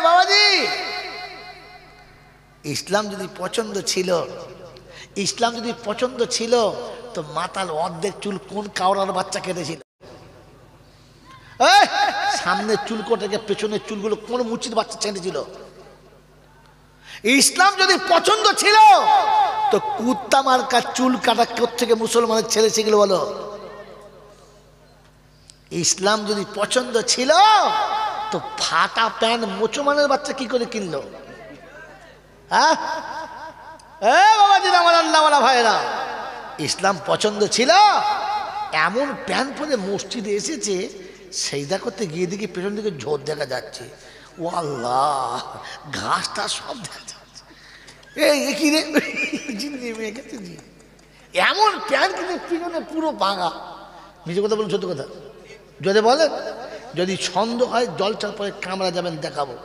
বাবাজি, ইসলাম যদি পছন্দ ছিল, ইসলাম যদি পছন্দ ছিল তো মাতাল অর্ধেক চুল কোন কাওড়ার বাচ্চা কেটেছিল? সামনের চুল কোটাকে পেছনের চুলগুলো কোন মুচির বাচ্চা ছেঁটেছিল? ইসলাম যদি পছন্দ ছিল তো কুত্তা মার্কা চুল কাটা থেকে মুসলমানের ছেলে শিখলো বলো? ইসলাম যদি পছন্দ ছিল তো ফাটা প্যান্ট মুসলমানের বাচ্চা কি করে কিনলো? হ্যাঁ বাবাজি, আমার আল্লাহওয়ালা ভাইরা, ইসলাম পছন্দ ছিল, এমন প্যান্ট পরে মসজিদে এসেছে, সেইদা করতে গিয়ে দিকে পেছন দিকে ঝোর দেখা যাচ্ছে, ও আল্লাহ, ঘাসটা সব দেখা যাচ্ছে, কি রে নেমে গেছে জি, এমন প্যান্ট কিন্তু পিছনে পুরো ভাঙা। নিজে কথা বলুন, সত্য কথা যদি বলেন, যদি ছন্দ হয় জলসার পরে কামরা যাবেন দেখাবো।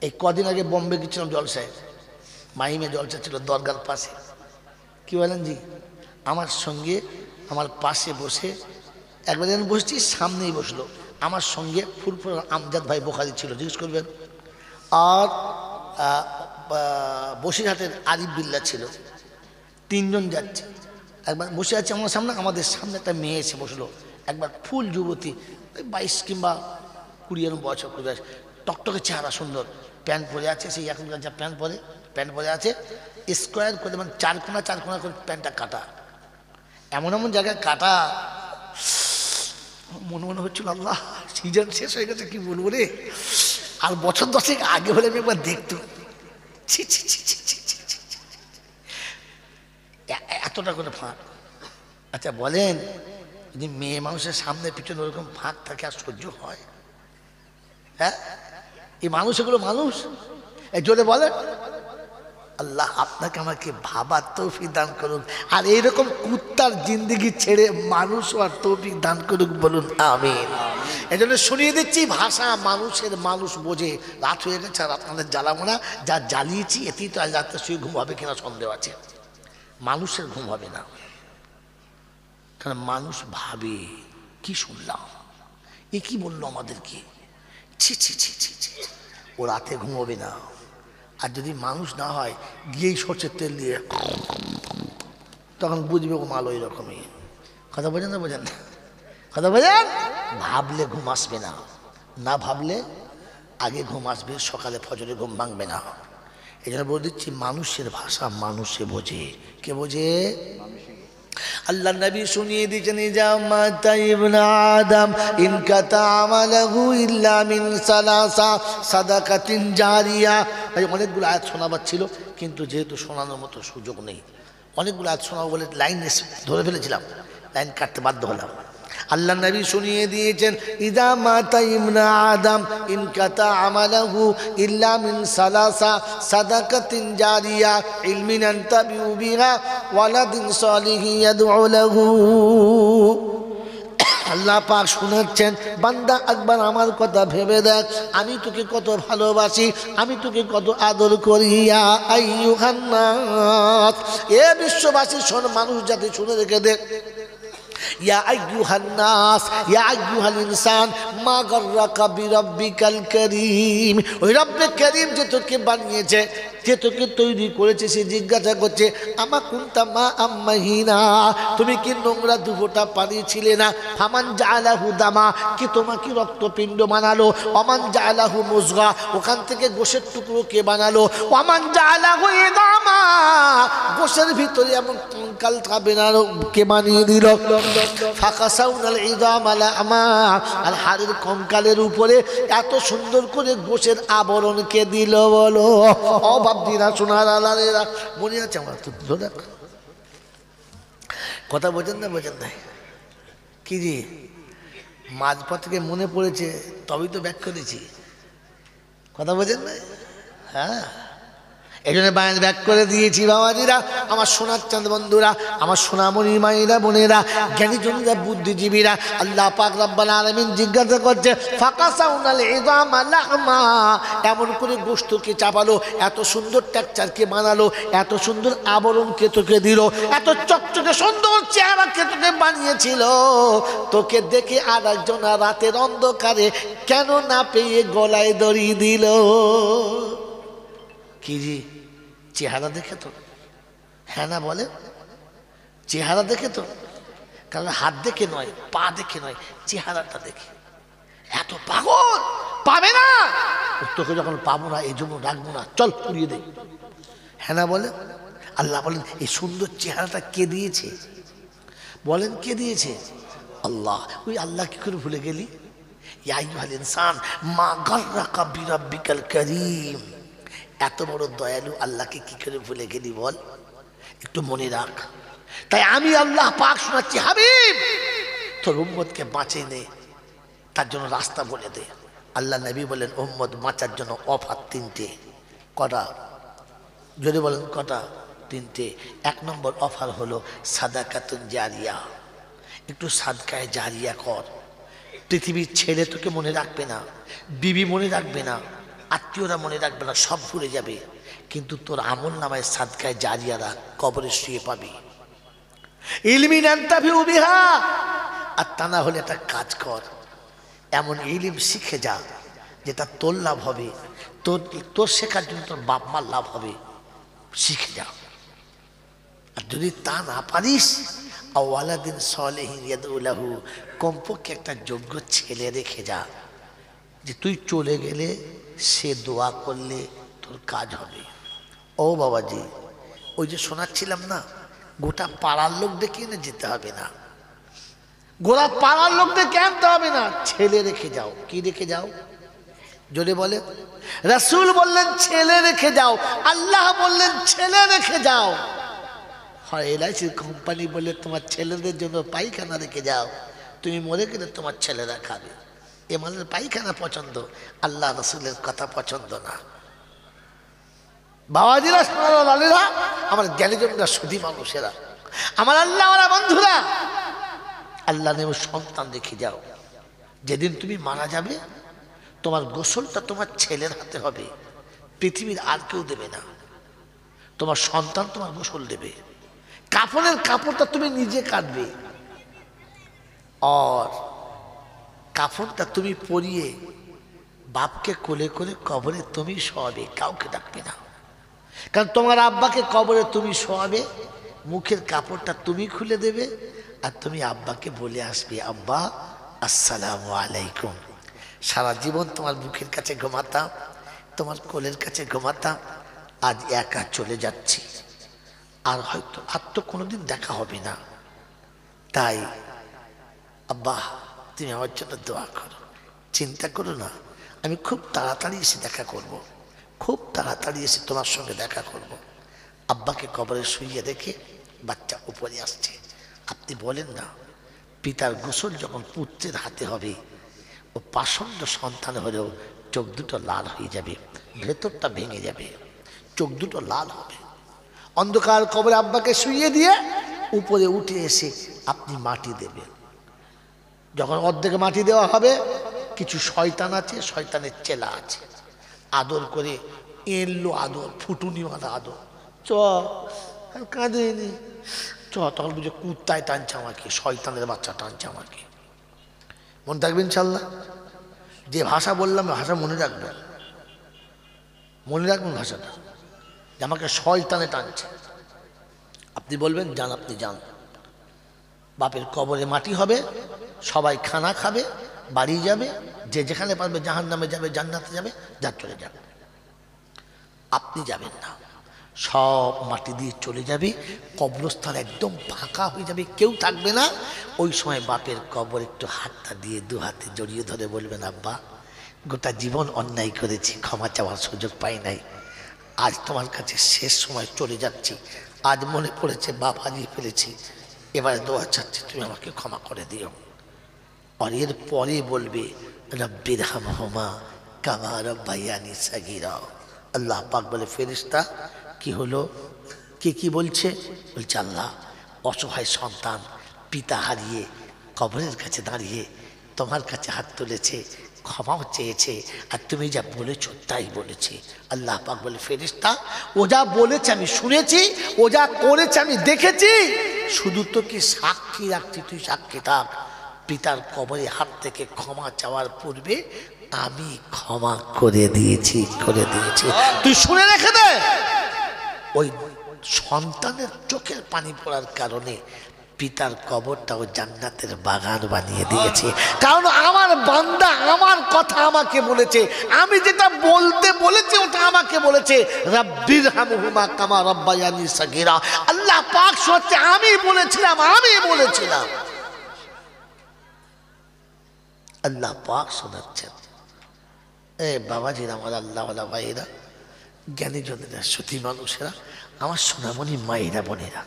এই কদিন আগে বোম্বে গেছিলাম জলসায়, মাহিমে জলসা ছিল দরগার পাশে, কি বলেন জি, আমার সঙ্গে আমার পাশে বসে একবার যেন বসছি, সামনেই বসলো আমার সঙ্গে ফুরফুর আমজাদ ভাই বোখারি ছিল, জিজ্ঞেস করবেন, আর বসিরহাটের আরিফ বিল্লাহ ছিল, তিনজন যাচ্ছে। একবার বসে আছে আমার সামনে, আমাদের সামনে একটা মেয়ে এসে বসলো, একবার ফুল যুবতী, 22 কিংবা 20 এরকম বয়স, টকটকে চেহারা, সুন্দর প্যান্ট পরে আছে, সেই এখনকার যা প্যান্ট পরে আছে, স্কোয়ার করে, মানে চার কোনা করে প্যান্টটা কাটা, এমন এমন জায়গায় কাটা, মনে হচ্ছিল আল্লাহ সিজন শেষ হয়ে গেছে, কি বলবো রে, আর বছর 10 আগে হলে আমি একবার দেখতাম, ছি ছি ছি ছি ছি ছি, এতটা করে ফাঁক। আচ্ছা বলেন, যদি মেয়ে মানুষের সামনে পিছনে ওরকম ফাঁক থাকে আর সহ্য হয়? হ্যাঁ, এই মানুষ, এগুলো মানুষ? জোরে বলেন, আল্লাহ আপনাকে আমাকে ভাবার তৌফিক দান করুন, আর এইরকম কুত্তার জিন্দেগি ছেড়ে মানুষ আর তৌফিক দান করুক, বলুন আমিন। এই জন্য শুনিয়ে দিচ্ছি, ভাষা মানুষের, মানুষ বোঝে। রাত হয়ে গেছে আর আপনাদের জ্বালাবো না, যা জ্বালিয়েছি এতেই তো আজ রাত্রে শুয়ে ঘুম হবে কিনা সন্দেহ আছে। মানুষের ঘুম হবে না, কারণ মানুষ ভাবে কি শুনলাম, এ কি বললো আমাদেরকে, ছি ছি ছি ছি ছি, ও রাতে ঘুমোবে না। আর যদি মানুষ না হয়, গিয়েই সরষের তেল দিয়ে তখন বুঝবে ও মাল ওই রকমই। কথা বোঝেন না? বোঝেন না? কথা বোঝেন? ভাবলে ঘুম আসবে না, না ভাবলে আগে ঘুম আসবে, সকালে ফজরে ঘুম ভাঙবে না। এই জন্য বলে দিচ্ছি, মানুষের ভাষা মানুষে বোঝে। কে বোঝে? আল্লাহ নবী শুনিয়ে দিয়েছেন, ইজা ইবনে আদম ইনকাতা আমালহু ইল্লা মিন সালাসা সাদাকাতিন জারিয়া। অনেকগুলো আয়াত শোনাবার ছিল, কিন্তু যেহেতু শোনানোর মতো সুযোগ নেই, অনেকগুলো আয়াত শোনাবো বলে লাইন ধরে ফেলেছিলাম, লাইন কাটতে বাধ্য হলাম। আল্লাহ নবী শুনিয়ে দিয়েছেন, ইদা মাতা ইবনে আদম ইনকাতা আমালহু ইল্লা মিন সালাসা সাদাকাতিন জারিয়া ইলমিন আনতাবিউ বিহা ওয়ালাদিন সালিহিন ইয়াদউ লাহু। আল্লাহ পাক শুনাচ্ছেন, বান্দা একবার আমার কথা ভেবে দেখ, আমি তোকে কত ভালোবাসি, আমি তোকে কত আদর করি। ইয়া আইয়ুহান নাস, এ বিশ্ববাসী শোন, মানুষ জাতি শুনে রেখে দে, ইয়া আইয়ুহান নাস, ইয়া আইয়ুহাল ইনসান, মা গাররাকা বিরাব্বিকাল কারীম। ওই রব্বে কারীম যে তোকে বানিয়েছে, যে তোকে তৈরি করেছে, সে জিজ্ঞাসা করছে, আমা কুনতা মা আম্মাহিনা, তুমি কি নোংরা দুফোঁটা পানি ছিলে না? ফামান জাআলাহু দামা, কি তোমাকে রক্তপিণ্ড বানালো? ওমান জাআলাহু মুজগা, ওখান থেকে গোশের টুকরো কে বানালো? ওমান জাআলাহু ইদামা, গোশের ভিতরে এমন কঙ্কাল বানালো কে বানিয়ে দিল? ফাকাসাউনাল ইদামা লামা, আর হাড়ের কঙ্কালের উপরে এত সুন্দর করে গোশের আবরণ কে দিল বলো? অভাবদিরা সোনার আলালেরা, মনে আছে আমার তো ধরে কথা বোঝেন না? বোঝেন না? কি জি, মাঝপথ থেকে মনে পড়েছে, তবেই তো ব্যাক করেছি। কথা বোঝেন না? হ্যাঁ, এই জন্য বায়ান ব্যাক করে দিয়েছি বাবাজিরা, আমার সোনার চাঁদ বন্ধুরা, আমার সোনামণি মায়েরা বোনেরা, জ্ঞানীজনীরা, বুদ্ধিজীবীরা। আল্লাহ পাক রব্বুল আলামিন জিজ্ঞাসা করছে ফাকাসাউনাল ইযামা লাহমা, এমন করে গোশতকে চাপালো, এত সুন্দর টেক্সচারকে বানালো, এত সুন্দর আবরণকে তোকে দিল, এত চকচকে সুন্দর চেহারাকে তোকে বানিয়েছিল, তোকে দেখে আর একজন রাতের অন্ধকারে কেন না পেয়ে গলায় দড়ি দিল। কি জি চেহারা দেখে তো? হ্যাঁ না বলে? চেহারা দেখে তো, কারণ হাত দেখে নয়, পা দেখে নয়, চেহারাটা দেখে। এত পাগল পাবে না, তোকে যখন পাবো না এই জন্য রাখবো না, চল পুড়িয়ে দে। হ্যাঁ না বলে? আল্লাহ বলেন এই সুন্দর চেহারাটা কে দিয়েছে? বলেন কে দিয়েছে? আল্লাহ। ওই আল্লাহ কি করে ভুলে গেলি? ইয়া আইয়ুহাল ইনসান মা গাররাকা বিরাব্বিকাল কারীম, এত বড় দয়ালু আল্লাহকে কি করে ভুলে গেলি বল? একটু মনে রাখ। তাই আমি আল্লাহ পাক শোনাচ্ছি, হাবিব তোর উম্মতকে বাঁচিয়ে নে, তার জন্য রাস্তা বলে দে। আল্লাহ নবী বলেন উম্মত বাঁচার জন্য অফার তিনটে। কটা? যদি বলেন কটা? তিনটে। এক নম্বর অফার হলো সাদাকাতুন জারিয়া, একটু সাদকায়ে জারিয়া কর। পৃথিবীর ছেলে তোকে মনে রাখবে না, বিবি মনে রাখবে না, আত্মীয়রা মনে রাখবে না, সব ভুলে যাবে, কিন্তু তোর আমল নামায় সাদকায়ে জারিয়ারা কবরে শুয়ে পাবি। ইলমি নান্তাফিউ বিহা, আর তা না হলে একটা কাজ কর, এমন ইলম শিখে যা যেটা তোর লাভ হবে, তোর শেখার জন্য তোর বাপ মার লাভ হবে, শিখে যা। আর যদি তা না পারিস আওয়ালাদিন সালেহিন ইয়াদউ লাহু, কমপক্ষে একটা যোগ্য ছেলে রেখে যা, যে তুই চলে গেলে সে দোয়া করলে তোর কাজ হবে। ও বাবাজি, ওই যে শোনাচ্ছিলাম না, গোটা পাড়ার লোক ডেকে এনে যেতে হবে না, গোটা পাড়ার লোক ডেকে আনতে হবে না, ছেলে রেখে যাও। কি রেখে যাও? জোরে বলে। রাসূল বললেন ছেলে রেখে যাও, আল্লাহ বললেন ছেলে রেখে যাও। হয় এলআইসির কোম্পানি বলে তোমার ছেলেদের জন্য পায়খানা রেখে যাও, তুমি মরে গেলে তোমার ছেলেরা খাবে। এমালের পায়খানা পছন্দ, আল্লাহ রাসূলের কথা পছন্দ না। বাবাজিরা, সোনারা, আমার জ্ঞানীজনরা, সুধী মানুষেরা, আমার আল্লাহ বন্ধুরা, আল্লাহ নেব সন্তান রেখে যাও। যেদিন তুমি মারা যাবে তোমার গোসলটা তোমার ছেলের হাতে হবে, পৃথিবীর আর কেউ দেবে না, তোমার সন্তান তোমার গোসল দেবে। কাফনের কাপড়টা তুমি নিজে কাটবে, আর কাফনটা তুমি পরিয়ে বাপকে কোলে করে কবরে তুমি শোয়াবে, কাউকে ডাকবে না। কারণ তোমার আব্বাকে কবরে তুমি শোয়াবে, মুখের কাপড়টা তুমি খুলে দেবে, আর তুমি আব্বাকে বলে আসবে আব্বা আসসালামু আলাইকুম। সারা জীবন তোমার বুকের কাছে ঘুমাতাম, তোমার কোলের কাছে ঘুমাতাম, আজ একা চলে যাচ্ছি, আর হয়তো আর তো কোনোদিন দেখা হবে না, তাই আব্বা তুমি আমার জন্য দোয়া করো, চিন্তা করো না, আমি খুব তাড়াতাড়ি এসে দেখা করব, খুব তাড়াতাড়ি এসে তোমার সঙ্গে দেখা করব। আব্বাকে কবরে শুইয়ে রেখে বাচ্চা উপরে আসছে। আপনি বলেন না, পিতার গোসল যখন পুত্রের হাতে হবে, ও পাষণ্ড সন্তান হলেও চোখ দুটো লাল হয়ে যাবে, ভেতরটা ভেঙে যাবে, চোখ দুটো লাল হবে। অন্ধকার কবরে আব্বাকে শুইয়ে দিয়ে উপরে উঠে এসে আপনি মাটি দেবেন। যখন অর্ধেকে মাটি দেওয়া হবে, কিছু শয়তান আছে, শয়তানের চেলা আছে, আদর করে এলো আদর, ফুটুনিওয়ালা আদর, চ কাঁদেনি চ, তখন বুঝে কুত্তায় টানছে আমাকে, শয়তানের বাচ্চা টানছে আমাকে। মনে থাকবেন ইনশাল্লাহ। যে ভাষা বললাম ভাষা মনে রাখবেন, মনে রাখবেন ভাষাটা, যে আমাকে শয়তানে টানছে। আপনি বলবেন যান, আপনি যান, বাপের কবরে মাটি হবে, সবাই খানা খাবে, বাড়ি যাবে, যে যেখানে পারবে জাহান্নামে যাবে, জান্নাতে যাবে, যা চলে যাবে। আপনি যাবেন না, সব মাটি দিয়ে চলে যাবে, কবরস্থান একদম ফাঁকা হয়ে যাবে, কেউ থাকবে না। ওই সময় বাপের কবর একটু হাতটা দিয়ে দু হাতে জড়িয়ে ধরে বলবেন আব্বা গোটা জীবন অন্যায় করেছি, ক্ষমা চাওয়ার সুযোগ পাই নাই, আজ তোমার কাছে শেষ সময় চলে যাচ্ছি, আজ মনে পড়েছে বাপ হারিয়ে ফেলেছি, এবারে দোয়া চাচ্ছি তুমি আমাকে ক্ষমা করে দিও। আর এর পরে বলবে রব্বিরহামহুমা কামা রাব্বায়ানি সাগীরা, আল্লাহ পাক বলে, ফেরেশতা কি হলো, কে কি বলছে? বলছে আল্লাহ, অসহায় সন্তান পিতা হারিয়ে কবরের কাছে দাঁড়িয়ে তোমার কাছে হাত তুলেছে, ক্ষমাও চেয়েছে, আর তুমি যা বলেছো তাই বলেছে। আল্লাহ পাক বলে, ফেরেশতা ও যা বলেছে আমি শুনেছি, ও যা করেছে আমি দেখেছি, শুধু তোকে সাক্ষী রাখছি, তুই সাক্ষী থাক। পিতার কবরে হাত থেকে ক্ষমা চাওয়ার পূর্বে আমি ক্ষমা করে দিয়েছি, করে দিয়েছি, তুই শুনে রেখে দে। ওই সন্তানের চোখের পানি পড়ার কারণে পিতার কবরটাও জান্নাতের বাগান বানিয়ে দিয়েছে। কারণ আমার বান্দা আমার কথা আমাকে বলেছে, আমি যেটা বলতে বলেছি ওটা আমাকে বলেছে, রাব্বির হামহুমা কামা রাব্বায়ানি সাগীরা। আল্লাহ পাক সত্যি আমি বলেছিলাম, আমি বলেছিলাম। আল্লাহ পাক শোনাচ্ছেন। এ বাবাজিরা, আমার আল্লাহওয়ালা ভাইয়েরা, জ্ঞানী জনেরা, সতী মানুষেরা, আমার সোনামণি মায়েরা, বোনেরা,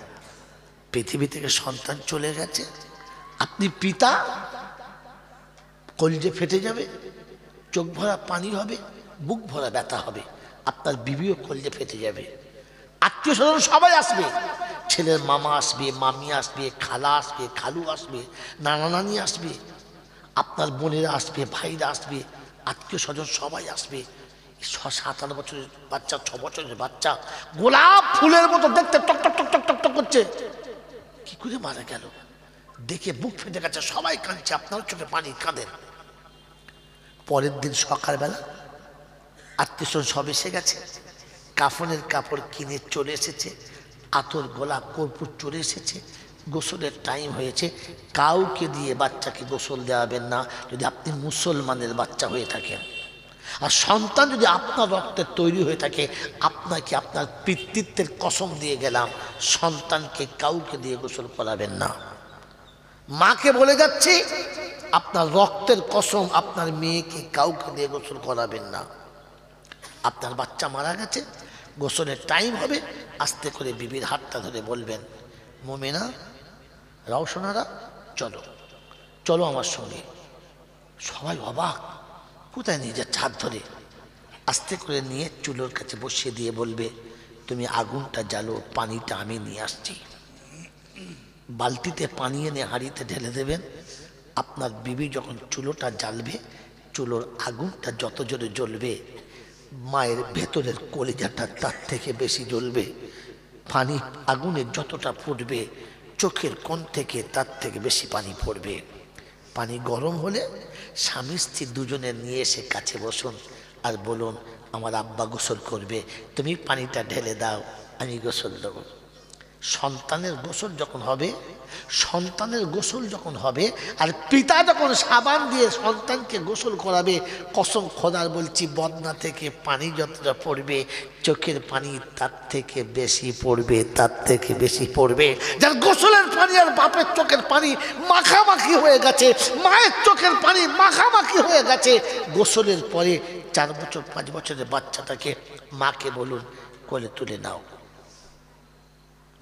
পৃথিবী থেকে সন্তান চলে গেছে, আপনি পিতা, কলজে ফেটে যাবে, চোখ ভরা পানি হবে, বুক ভরা ব্যথা হবে, আপনার বিবিও কলজে ফেটে যাবে, আত্মীয় স্বজন সবাই আসবে, ছেলের মামা আসবে, মামি আসবে, খালা আসবে, খালু আসবে, নানা নানি আসবে, আপনার বোনেরা আসবে, ভাইরা আসবে, আত্মীয় স্বজন সবাই আসবে। 7-8 বছরের বাচ্চা, 6 বছরের বাচ্চা গোলাপ ফুলের মতো দেখতে টক টক টক টক টক টক করছে, কি করে মারা গেল দেখে বুক ফেটে গেছে, সবাই কাঁদছে, আপনার চোখে পানি, কাঁদেন। পরের দিন সকালবেলা আত্মীয় স্বজন সব এসে গেছে, কাফনের কাপড় কিনে চলে এসেছে, আতর গোলাপ কর্পূর চলে এসেছে, গোসলের টাইম হয়েছে। কাউকে দিয়ে বাচ্চাকে গোসল দেওয়াবেন না যদি আপনি মুসলমানের বাচ্চা হয়ে থাকেন, আর সন্তান যদি আপনার রক্তের তৈরি হয়ে থাকে, আপনাকে আপনার পিতৃত্বের কসম দিয়ে গেলাম, সন্তানকে কাউকে দিয়ে গোসল করাবেন না। মাকে বলে যাচ্ছি, আপনার রক্তের কসম, আপনার মেয়েকে কাউকে দিয়ে গোসল করাবেন না। আপনার বাচ্চা মারা গেছে, গোসলের টাইম হবে, আস্তে করে বিবির হাতটা ধরে বলবেন, মোমেনা, রওশনারা, চলো চলো আমার সঙ্গে। সবাই অবাক, কোথায় নিয়ে যাচ্ছে? হাত ধরে আস্তে করে নিয়ে চুলোর কাছে বসিয়ে দিয়ে বলবে, তুমি আগুনটা জ্বালো, পানিটা আমি নিয়ে আসছি। বালতিতে পানি এনে হাঁড়িতে ঢেলে দেবেন। আপনার বিবি যখন চুলোটা জ্বালবে, চুলোর আগুনটা যত জোরে জ্বলবে, মায়ের ভেতরের কলিজাটা তার থেকে বেশি জ্বলবে। পানি আগুনে যতটা ফুটবে, চোখের কোণ থেকে তার থেকে বেশি পানি পড়বে। পানি গরম হলে স্বামী স্ত্রী দুজনে নিয়ে এসে কাছে বসুন আর বলুন, আমার আব্বা গোসল করবে, তুমি পানিটা ঢেলে দাও, আমি গোসল দেবো। সন্তানের গোসল যখন হবে, সন্তানের গোসল যখন হবে, আর পিতা যখন সাবান দিয়ে সন্তানকে গোসল করাবে, কসম খোদার বলছি, বদনা থেকে পানি যতটা পড়বে, চোখের পানি তার থেকে বেশি পড়বে, তার থেকে বেশি পড়বে। যার গোসলের পানি আর বাপের চোখের পানি মাখামাখি হয়ে গেছে, মায়ের চোখের পানি মাখামাখি হয়ে গেছে, গোসলের পরে 4 বছর 5 বছরের বাচ্চাটাকে মাকে বলুন, কোলে তুলে নাও,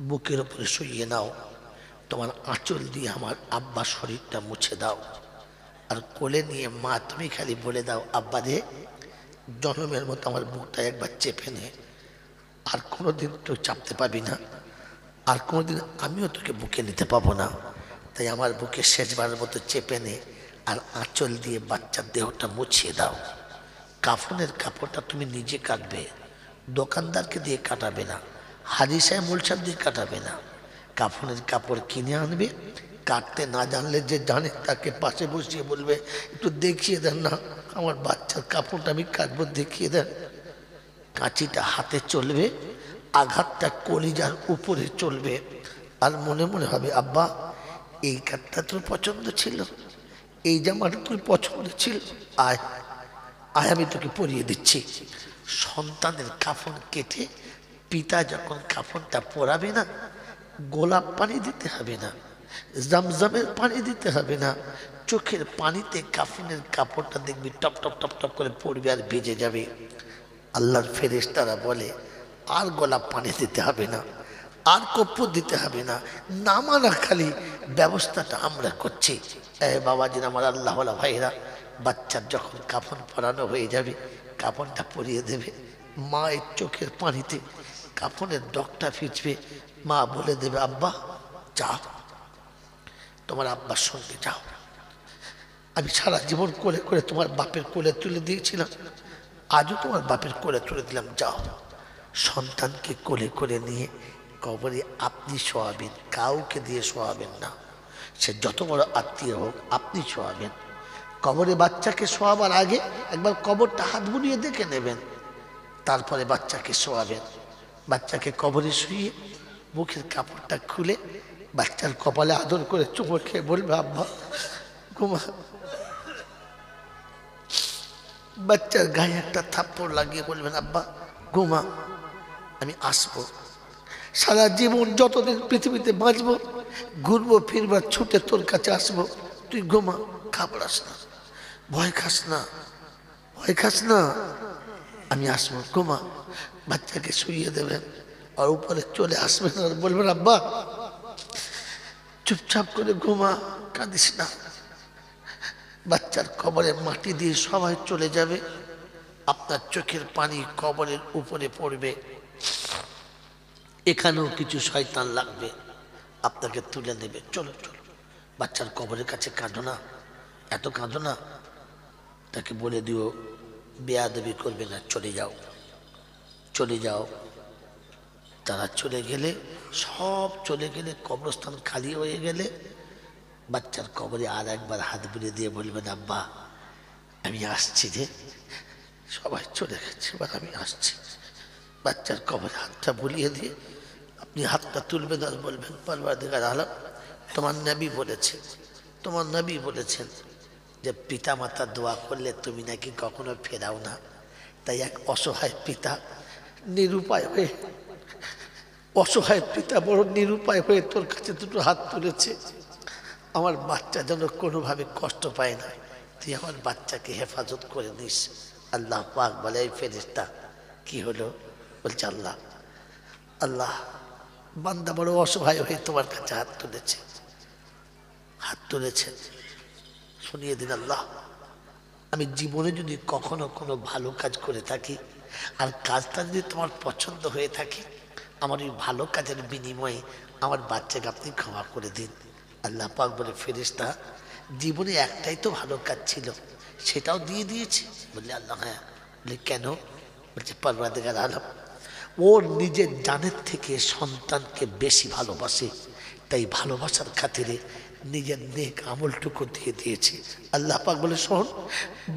বুকের উপরে শুইয়ে নাও, তোমার আঁচল দিয়ে আমার আব্বা শরীরটা মুছে দাও, আর কোলে নিয়ে মা তুমি খালি বলে দাও, আব্বা রে, জনমের মতো আমার বুকটা একবার চেপে নে, আর কোনোদিন তুই চাপতে পারবি না, আর কোনোদিন আমিও তোকে বুকে নিতে পাবো না, তাই আমার বুকে শেষবারের মতো চেপে নে, আর আঁচল দিয়ে বাচ্চার দেহটা মুছিয়ে দাও। কাফনের কাপড়টা তুমি নিজে কাটবে, দোকানদারকে দিয়ে কাটাবে না, হাজি সাহেব মোলসাদ দিয়ে কাটাবে না। কাফনের কাপড় কিনে আনবে, কাটতে না জানলে যে জানে তাকে পাশে বসিয়ে বলবে, একটু দেখিয়ে দেন না, আমার বাচ্চার কাপড়টা আমি কাটবো, দেখিয়ে দেন। কাঁচিটা হাতে চলবে, আঘাতটা কলিজার উপরে চলবে, আর মনে মনে হবে, আব্বা এই কাঠটা তোর পছন্দ ছিল, এই জামাটা তোর পছন্দ ছিল, আয় আয় আমি তোকে পরিয়ে দিচ্ছি। সন্তানের কাফন কেটে পিতা যখন কাফনটা পরাবে না, গোলাপ পানি দিতে হবে না, জামজামের পানি দিতে হবে না, চোখের পানিতে কাফনের কাপড়টা দেখবি টপ টপ টপ টপ করে পড়বে আর ভিজে যাবে। আল্লাহর ফেরেশতারা বলে, আর গোলাপ পানি দিতে হবে না, আর কর্পূর দিতে হবে না, নামানা খালি ব্যবস্থাটা আমরা করছি। বাবাজির, আমার আল্লাহওয়ালা ভাইরা, বাচ্চার যখন কাফন পরানো হয়ে যাবে, কাফনটা পরিয়ে দেবে, মায়ের চোখের পানিতে কাফনের ডগটা ফিচবে, মা বলে দেবে আব্বা যাও, তোমার আব্বার সঙ্গে যাও। আমি সারা জীবন কোলে করে তোমার বাপের কোলে তুলে দিয়েছিলাম, আজও তোমার বাপের কোলে তুলে দিলাম, যাও। সন্তানকে কোলে করে নিয়ে কবরে আপনি শোয়াবেন, কাউকে দিয়ে শোয়াবেন না, সে যত বড় আত্মীয় হোক আপনি শোয়াবেন। কবরে বাচ্চাকে শোয়াবার আগে একবার কবরটা হাত বুলিয়ে দেখে নেবেন, তারপরে বাচ্চাকে শোয়াবেন। বাচ্চাকে কবরে শুয়ে মুখের কাপড়টা খুলে বাচ্চার কপালে আদর করে চুমো খেয়ে বলবে আব্বা ঘুমা। বাচ্চার গায়ে একটা থাপ্পড় লাগিয়ে বলবেন আব্বা ঘুমা, আমি আসবো। সারা জীবন যতদিন পৃথিবীতে বাঁচবো, ঘুরবো ফিরবার ছুটে তোর কাছে আসবো, তুই ঘুমা, ঘাবড়াস না, ভয় খাস না, ভয় খাস না, আমি আসবো, ঘুমা। বাচ্চাকে শুইয়ে দেবেন আর উপরে চলে আসবেন আর বলবেন আব্বা চুপচাপ করে ঘুমা, কাঁদিস না। বাচ্চার কবরে মাটি দিয়ে সবাই চলে যাবে, আপনার চোখের পানি কবরের উপরে পড়বে। এখানেও কিছু শয়তান লাগবে, আপনাকে তুলে নেবে, চলো চলো বাচ্চার কবরের কাছে কাঁদো না, এত কাঁদো না, তাকে বলে দিও বেয়াদবি করবে না, চলে যাও, চলে যাও। তারা চলে গেলে, সব চলে গেলে, কবরস্থান খালি হয়ে গেলে বাচ্চার কবরে আর একবার হাত বুলিয়ে দিয়ে বলবেন আব্বা আমি আসছি রে, সবাই চলে গেছে, এবার আমি আসছি। বাচ্চার কবরে হাতটা বুলিয়ে দিয়ে আপনি হাতটা তুলবেন আর বলবেন পরওয়ারদিগার আলম, তোমার নবী বলেছে, তোমার নবী বলেছেন যে পিতা মাতা দোয়া করলে তুমি নাকি কখনো ফেরাও না, তাই এক অসহায় পিতা নিরুপায় হয়ে, অসহায় পিতা বড় নিরুপায় হয়ে তোর কাছে দুটো হাত তুলেছে, আমার বাচ্চা যেন কোনোভাবে কষ্ট পায় না, তুই আমার বাচ্চাকে হেফাজত করে নিস। আল্লাহ পাক বলে এই ফেরেশতা কি হলো? বলছে আল্লাহ, আল্লাহ বান্দা বড় অসহায় হয়ে তোমার কাছে হাত তুলেছে, হাত তুলেছে, শুনিয়ে দিন আল্লাহ, আমি জীবনে যদি কখনো কোনো ভালো কাজ করে থাকি আর কাজটা যদি তোমার পছন্দ হয়ে থাকে, আমার ওই ভালো কাজের বিনিময়ে আমার বাচ্চাকে আপনি ক্ষমা করে দিন। আল্লাহ পাক বলে ফেরেশতা জীবনে একটাই তো ভালো কাজ ছিল, সেটাও দিয়ে দিয়েছে। বললে আল্লাহ হ্যাঁ। বলে কেন? বলছে পরওয়ারদিগার আলম ওর নিজের জানের থেকে সন্তানকে বেশি ভালোবাসে, তাই ভালোবাসার খাতিরে নিজের নেক আমলটুকু দিয়ে দিয়েছে। আল্লাহ পাক বলে শোন,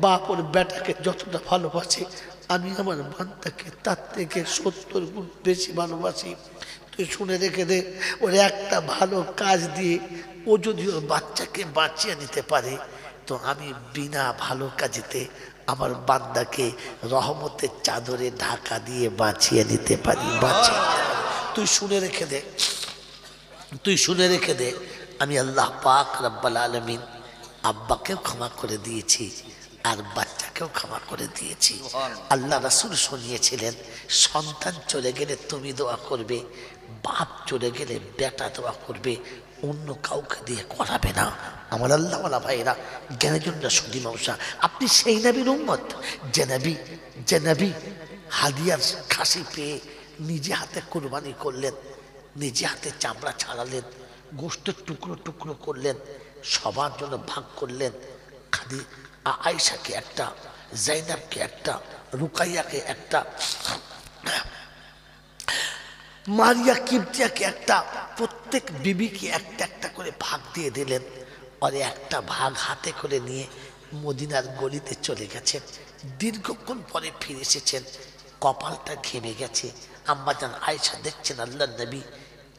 বাপ ওর বেটাকে যতটা ভালোবাসে আমি আমার বান্দাকে তার থেকে 70 গুণ বেশি ভালোবাসি। তুই শুনে রেখে দে, ওর একটা ভালো কাজ দিয়ে ও যদি ওর বাচ্চাকে বাঁচিয়ে নিতে পারে, তো আমি বিনা ভালো কাজেতে আমার বান্দাকে রহমতের চাদরে ঢাকা দিয়ে বাঁচিয়ে নিতে পারি, বাঁচিয়ে। তুই শুনে রেখে দে, তুই শুনে রেখে দে, আমি আল্লাহ পাক রব্বুল আলামিন আব্বাকেও ক্ষমা করে দিয়েছি আর বাচ্চাকেও ক্ষমা করে দিয়েছি। আল্লাহ রাসূল শুনিয়েছিলেন সন্তান চলে গেলে তুমি দোয়া করবে, বাপ চলে গেলে বেটা দোয়া করবে, অন্য কাউকে দিয়ে করাবে না। আমার আল্লাহওয়ালা ভাইরা জ্ঞানীজনরা সুধী মৌসা, আপনি সেই নবীর উম্মত যে নবী হাদিয়ার খাসি পেয়ে নিজে হাতে কুরবানি করলেন, নিজে হাতে চামড়া ছাড়ালেন, গোশতের টুকরো টুকরো করলেন, সবার জন্য ভাগ করলেন। খাদি আয়েশাকে একটা, জাইনাবকে একটা, রুকাইয়াকে একটা, মারিয়া কিবতিয়াকে একটা, প্রত্যেক বিবিকে একটা একটা করে ভাগ দিয়ে দিলেন। আর একটা ভাগ হাতে করে নিয়ে মদিনার গলিতে চলে গেছেন। দীর্ঘক্ষণ পরে ফিরে এসেছেন, কপালটা ঘেমে গেছে। আম্মাজান আয়েশা দেখছেন আল্লাহর নবী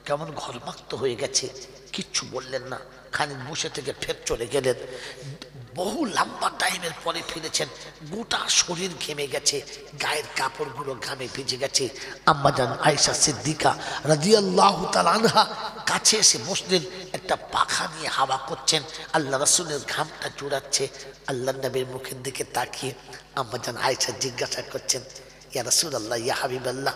কেমন ঘরমাক্ত হয়ে গেছে, কিচ্ছু বললেন না, খানিক বসে থেকে ফের চলে গেলেন। বহু লম্বা টাইমের পরে ফিরেছেন, গোটা শরীর ঘেমে গেছে, গায়ের কাপড়গুলো ঘামে ভিজে গেছে। আম্মাজান আয়েশা সিদ্দিকা রাদিয়াল্লাহু তাআলা আনহা কাছে এসে বসলেন, একটা পাখা নিয়ে হাওয়া করছেন, আল্লাহ রাসূলের ঘামটা জোড়াচ্ছে। আল্লাহ নবীর মুখের দিকে তাকিয়ে আম্মাজান আয়েশা জিজ্ঞাসা করছেন, ইয়া রাসূলুল্লাহ, ইয়া হাবিবাল্লাহ,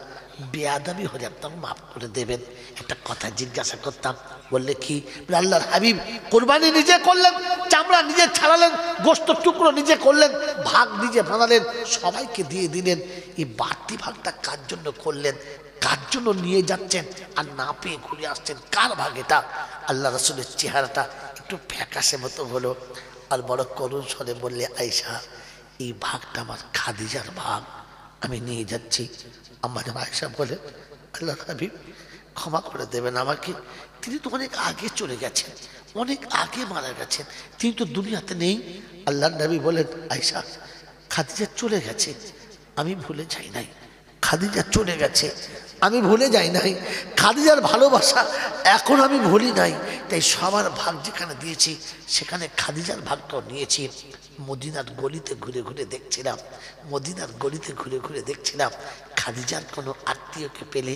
বেয়াদবি হলে আপনাকে মাফ করে দেবেন। একটা কথা জিজ্ঞাসা করতাম, বললে কি? আল্লাহর হাবিব কোরবানি নিজে করলেন, চামড়া নিজে ছাড়ালেন, গোশত টুকরো নিজে করলেন, ভাগ নিজে বানালেন, সবাইকে দিয়ে দিলেন। এই বাড়তি ভাগটা কার জন্য করলেন? কার জন্য নিয়ে যাচ্ছেন আর না পেয়ে ঘুরে আসছেন? কার ভাগ এটা? আল্লাহ রাসূলের চেহারাটা একটু ফ্যাকাশে মতো হলো, আর বড় করুণ স্বরে বললে, আয়েশা, এই ভাগটা আমার খাদিজার ভাগ, আমি নিয়ে যাচ্ছি। আমার আয়েশা বলে, আল্লাহ হাবিব ক্ষমা করে দেবেন আমাকে, তিনি তো অনেক আগে চলে গেছেন, অনেক আগে মারা গেছেন, তিনি তো দুনিয়াতে নেই। আল্লাহ নবী বলেন, আয়েশা, খাদিজা চলে গেছে, আমি ভুলে যাই নাই। খাদিজা চলে গেছে, আমি ভুলে যাই নাই। খাদিজার ভালোবাসা এখন আমি ভুলি নাই। তাই সবার ভাগ যেখানে দিয়েছি সেখানে খাদিজার ভাগটাও নিয়েছি। মদিনার গলিতে ঘুরে ঘুরে দেখছিলাম, মদিনার গলিতে ঘুরে ঘুরে দেখছিলাম, খাদিজার কোনো আত্মীয়কে পেলে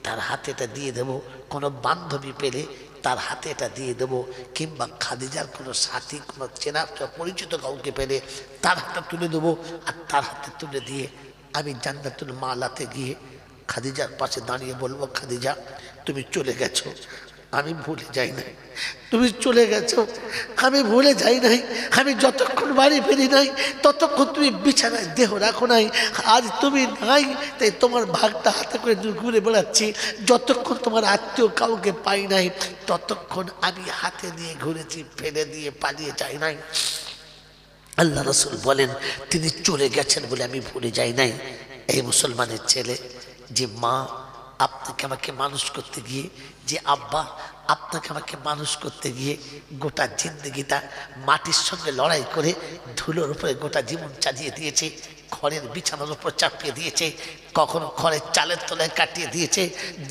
তার হাতে এটা দিয়ে দেবো, কোনো বান্ধবী পেলে তার হাতে এটা দিয়ে দেবো, কিংবা খাদিজার কোনো সাথী, কোনো চেনা পরিচিত কাউকে পেলে তার হাতে তুলে দেবো, আর তার হাতে তুলে দিয়ে আমি জান্নাতুল মালাতে গিয়ে খাদিজার পাশে দাঁড়িয়ে বলবো, খাদিজা তুমি চলে গেছো, আমি ভুলে যাই নাই। তুমি চলে গেছো, আমি ভুলে যাই নাই। আমি যতক্ষণ বাড়ি ফিরি নাই ততক্ষণ তুমি বিছানায় দেহ রাখো নাই। আজ তুমি নাই, তাই তোমার ভাগটা হাতে করে ঘুরে বেড়াচ্ছি। যতক্ষণ তোমার আত্মীয় কাউকে পাই নাই ততক্ষণ আমি হাতে নিয়ে ঘুরেছি, ফেলে দিয়ে পালিয়ে যাই নাই। আল্লাহ রাসূল বলেন, তিনি চলে গেছেন বলে আমি ভুলে যাই নাই। এই মুসলমানের ছেলে, যে মা আপনাকে আমাকে মানুষ করতে গিয়ে, যে আব্বা আপনাকে আমাকে মানুষ করতে গিয়ে গোটা জিন্দগিটা মাটির সঙ্গে লড়াই করে ধুলোর উপরে গোটা জীবন চালিয়ে দিয়েছে, খড়ের বিছানার উপর চাপিয়ে দিয়েছে, কখনো খড়ের চালের তলায় কাটিয়ে দিয়েছে,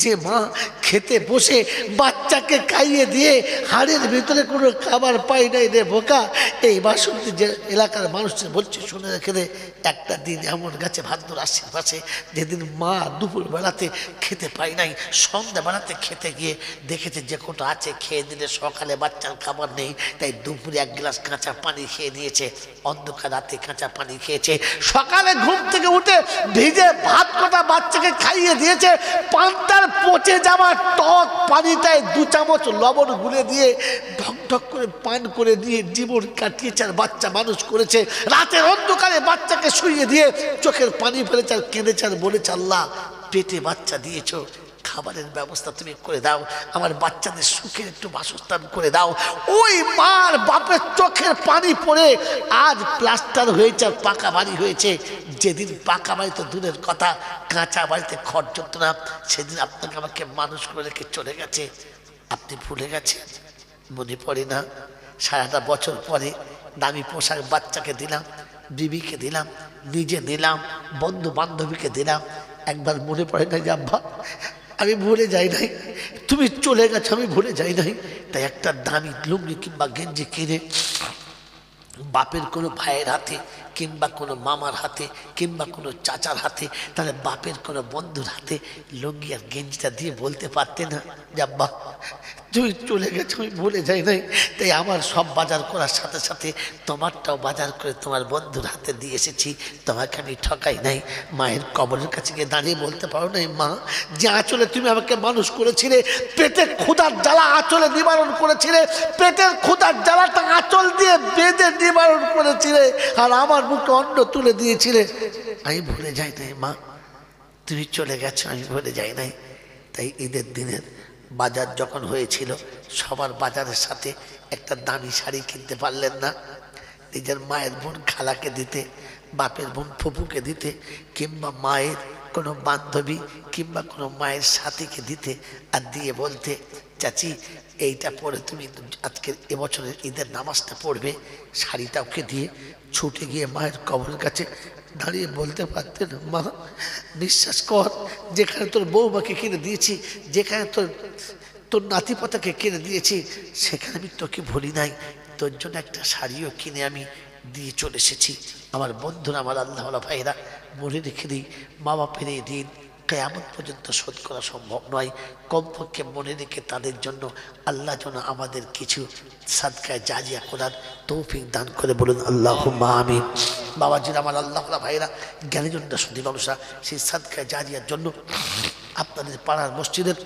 যে মা খেতে বসে বাচ্চাকে খাইয়ে দিয়ে হাড়ের ভিতরে কোনো খাবার পাই নাই রে বোকা। এই বাসন্তী যে এলাকার মানুষের বলছে, শুনে রেখে দে, একটা দিন এমন গেছে ভাদ্র আশেপাশে, যেদিন মা দুপুর বেলাতে খেতে পাই নাই, সন্ধ্যা বেলাতে খেতে গিয়ে দেখেছে যে কোটা আছে, খেয়ে দিলে সকালে বাচ্চার খাবার নেই, তাই দুপুরে এক গ্লাস কাঁচা পানি খেয়ে নিয়েছে, অন্ধকার রাতে কাঁচা পানি খেয়েছে, সকালে ঘুম থেকে উঠে ভিজে ভাত কটা বাচ্চাকে খাইয়ে দিয়েছে, পান্তার পচে যাওয়া টক পানিটায় 2 চামচ লবণ গুলে দিয়ে ঢক ঢক করে পান করে দিয়ে জীবন কাটিয়েছে, আর বাচ্চা মানুষ করেছে। রাতের অন্ধকারে বাচ্চাকে শুইয়ে দিয়ে চোখের পানি ফেলেছে আর কেঁদেছে আর বলেছে, আল্লাহ পেটে বাচ্চা দিয়েছো, খাবারের ব্যবস্থা তুমি করে দাও, আমার বাচ্চাদের সুখের একটু বাসস্থান করে দাও। ওই মার বাপের চোখের পানি পড়ে আজ প্লাস্টার হয়েছে আর পাকা বাড়ি হয়েছে। যেদিন পাকা বাড়ি তো দূরের কথা, কাঁচা বাড়িতে খড় জমতো না, সেদিন আপনাকে আমাকে মানুষ করে রেখে চলে গেছে। আপনি ভুলে গেছেন, মনে পড়ে না? সারাটা বছর পরে দামি পোশাক বাচ্চাকে দিলাম, বিবিকে দিলাম, নিজে নিলাম, বন্ধু বান্ধবীকে দিলাম, একবার মনে পড়ে না যে আব্বা আমি ভুলে যাই নাই, তুমি চলে গেছো, আমি ভুলে যাই নাই। তাই একটা দামি লুঙ্গি কিংবা গেঞ্জি কিনে বাপের কোনো ভাইয়ের হাতে কিংবা কোনো মামার হাতে কিংবা কোনো চাচার হাতে, তাহলে বাপের কোনো বন্ধুর হাতে লুঙ্গি আর গেঞ্জিটা দিয়ে বলতে পারতে না যে আব্বা তুমি চলে গেছো, আমি ভুলে যাই নাই। তাই আমার সব বাজার করার সাথে সাথে তোমারটাও বাজার করে তোমার বন্ধুর হাতে দিয়ে এসেছি, তোমাকে আমি ঠকাই নাই। মায়ের কবরের কাছে গিয়ে দাঁড়িয়ে বলতে পারো না, মা যে আঁচলে তুমি আমাকে মানুষ করেছিলে, পেটের ক্ষুধার জ্বালা আঁচলে নিবারণ করেছিলে, পেটের ক্ষুধার জ্বালাটা আঁচল দিয়ে বেঁধে নিবারণ করেছিলে, আর আমার মুখে অন্ন তুলে দিয়েছিলে, আমি ভুলে যাই নাই মা, তুমি চলে গেছো, আমি ভুলে যাই নাই। তাই ঈদের দিনের বাজার যখন হয়েছিল, সবার বাজারের সাথে একটা দামি শাড়ি কিনতে পারলেন না, নিজের মায়ের বোন খালাকে দিতে, বাপের বোন ফুপুকে দিতে, কিংবা মায়ের কোনো বান্ধবী কিংবা কোনো মায়ের সাথীকে দিতে, আর দিয়ে বলতে, চাচি এইটা পরে তুমি আজকের এবছরের ঈদের নামাজটা পড়বে। শাড়িটা ওকে দিয়ে ছুটে গিয়ে মায়ের কবরের কাছে দাঁড়িয়ে বলতে পারতেন, মা বিশ্বাস কর, যেখানে তোর বৌমাকে কিনে দিয়েছি, যেখানে তোর নাতিপতাকে কিনে দিয়েছি, সেখানে আমি তোকে ভুলি নাই, তোর জন্য একটা শাড়িও কিনে আমি দিয়ে চলে এসেছি। আমার বন্ধুরা, আমার আল্লাহওয়ালা ভাইরা, মনে রেখে দিই, মা বাপের এই দিন, কিয়ামত পর্যন্ত শোধ করা সম্ভব নয়। কমপক্ষে মনে রেখে তাদের জন্য আল্লাহ যেন আমাদের কিছু সাদকায়ে জারিয়া করার তৌফিক দান করে, বলুন আল্লাহুম্মা আমিন। বাবাজিরা আমার, আল্লাহ ভাইরা, জ্ঞানীজনরা শুধু মানুষরা সেই সাদকায়ে জারিয়ার জন্য আপনাদের পাড়ার মসজিদের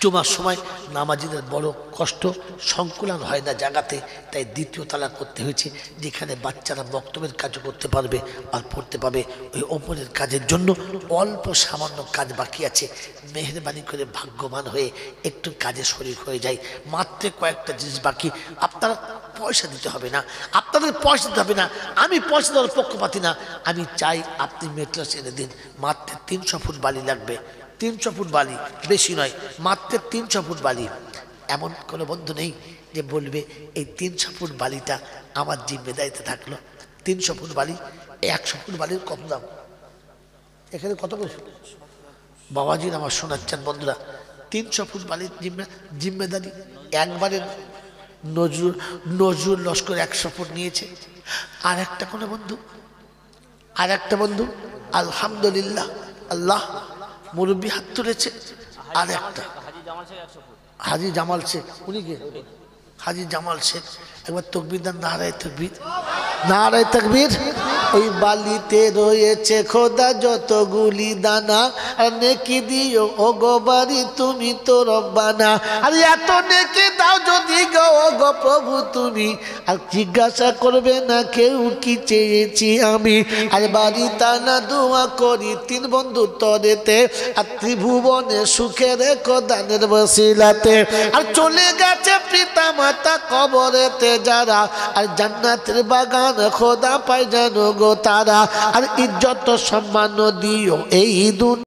জুমার সময় নামাজিদের বড় কষ্ট, সংকুলান হয় না জায়গাতে, তাই দ্বিতীয় তালা করতে হয়েছে, যেখানে বাচ্চারা বক্তব্যের কাজও করতে পারবে আর পড়তে পারবে। ওই ওপরের কাজের জন্য অল্প সামান্য কাজ বাকি আছে। মেহেরবানি করে ভাগ্যবান হয়ে একটু কাজে শরীর হয়ে যায়। মাত্র কয়েকটা জিনিস বাকি। আপনারা পয়সা দিতে হবে না, আপনাদের পয়সা দিতে হবে না, আমি পয়সা দেওয়ার পক্ষপাতি না। আমি চাই আপনি মেট্রাস এনে দিন। মাত্র 300 ফুট বালি লাগবে, 300 ফুট বালি, বেশি নয়, মাত্র 300 ফুট বালি। এমন কোনো বন্ধু নেই যে বলবে এই 300 ফুট বালিটা আমার জিম্মেদারিতে থাকলো। 300 ফুট বালি, 100 ফুট বালির কত দাম? এখানে কত বলছো বাবাজির আমার শোনাচ্ছেন বন্ধুরা? 300 ফুট বালির জিম্মেদারি একবারে নজরুল লস্কর 100 ফুট নিয়েছে। আর একটা কোনো বন্ধু, আর একটা বন্ধু আলহামদুলিল্লাহ আল্লাহ মুরব্বী হাত তুলেছে। আর একটা হাজি জামাল শেখ, উনি কে? হাজি জামাল শেখ। একবার তকবীর দেন, নারায়ে তাকবীর, নারায়ে তাকবীর। ওই বালিতে রয়েছে খোদা যতগুলি দানা, আর নেকি দিও ও গো বাড়ি তুমি তো রব্বানা। আর এত নেকি দাও যদি গো গো প্রভু তুমি, আর জিজ্ঞাসা করবে না কেউ কি চেয়েছি আমি। আর বাড়ি টানা দোয়া করি 3 বন্ধু তরেতে, আর ত্রিভুবনে সুখে রেখো দানের বসিলাতে। আর চলে গেছে পিতা মাতা কবরেতে যারা, আর জান্নাতের বাগান খোদা পায় যেন গো তারা। আর ইজ্জত সম্মান দিও এই দুনিয়া।